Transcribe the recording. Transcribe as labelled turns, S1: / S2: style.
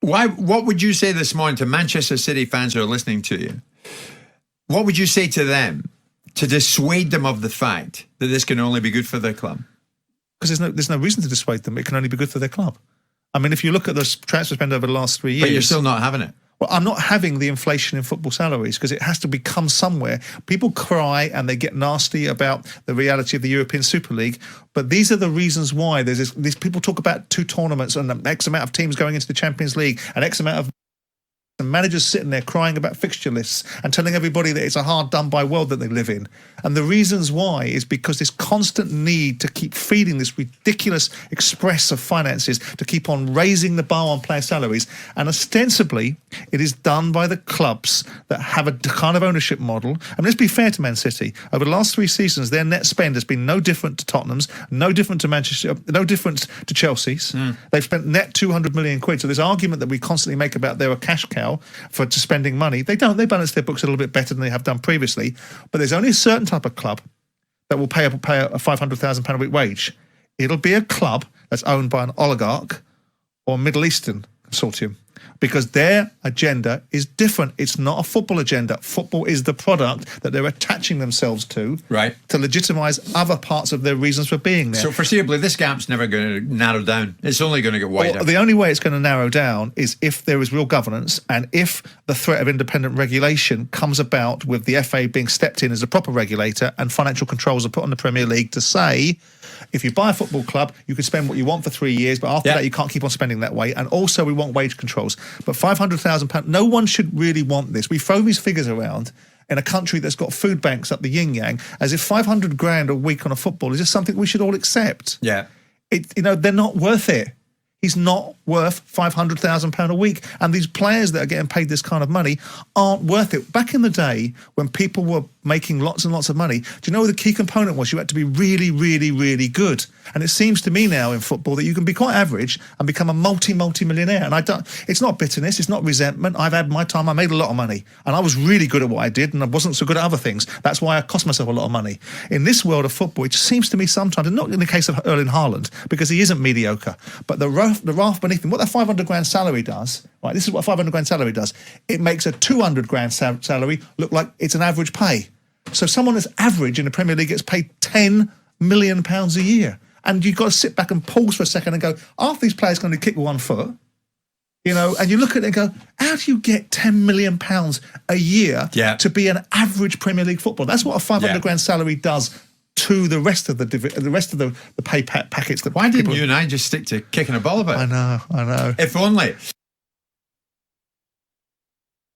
S1: What would you say this morning to Manchester City fans who are listening to you? What would you say to them to dissuade them of the fact that this can only be good for their club?
S2: Because there's no reason to dissuade them. It can only be good for their club. I mean, if you look at the transfer spend over the last 3 years...
S1: But you're still not having it.
S2: Well, I'm not having the inflation in football salaries because it has to become somewhere. People cry and they get nasty about the reality of the European Super League, but these are the reasons why. These people talk about 2 tournaments and X amount of teams going into the Champions League and X amount of managers sitting there crying about fixture lists and telling everybody that it's a hard done by world that they live in. And the reasons why is because this constant need to keep feeding this ridiculous express of finances to keep on raising the bar on player salaries. And ostensibly, it is done by the clubs that have a kind of ownership model. And let's be fair to Man City. Over the last 3 seasons, their net spend has been no different to Tottenham's, no different to Manchester, no different to Chelsea's. They've spent net 200 million quid. So this argument that we constantly make about they're a cash cow for spending money, they don't. They balance their books a little bit better than they have done previously. But there's only a certain type of club that will pay a £500,000 a week wage. It'll be a club that's owned by an oligarch or Middle Eastern consortium, because their agenda is different. It's not a football agenda. Football is the product that they're attaching themselves to,
S1: right,
S2: to legitimise other parts of their reasons for being there.
S1: So foreseeably, this gap's never going to narrow down. It's only going to get wider.
S2: Well, the only way it's going to narrow down is if there is real governance and if the threat of independent regulation comes about with the FA being stepped in as a proper regulator and financial controls are put on the Premier League to say, if you buy a football club, you can spend what you want for 3 years, but after that, you can't keep on spending that way. And also, we want wage controls. But £500,000, no one should really want this. We throw these figures around in a country that's got food banks up the yin-yang as if 500 grand a week on a football is just something we should all accept.
S1: Yeah.
S2: They're not worth it. He's not worth £500,000 a week. And these players that are getting paid this kind of money aren't worth it. Back in the day, when people were making lots and lots of money, do you know what the key component was? You had to be really, really, really good. And it seems to me now in football that you can be quite average and become a multi-millionaire. And it's not bitterness, it's not resentment. I've had my time, I made a lot of money. And I was really good at what I did, and I wasn't so good at other things. That's why I cost myself a lot of money. In this world of football, it just seems to me sometimes, and not in the case of Erling Haaland, because he isn't mediocre, but the raft beneath him, what that 500 grand salary does, right, this is what a 500 grand salary does. It makes a 200 grand salary look like it's an average pay. So someone that's average in the Premier League gets paid £10 million a year. And you've got to sit back and pause for a second and go, are these players going to kick with 1 foot? And you look at it and go, how do you get £10 million a year to be an average Premier League footballer? That's what a 500 grand salary does to the rest of the pay packets.
S1: Why didn't you and I just stick to kicking a ball about?
S2: I know.
S1: If only.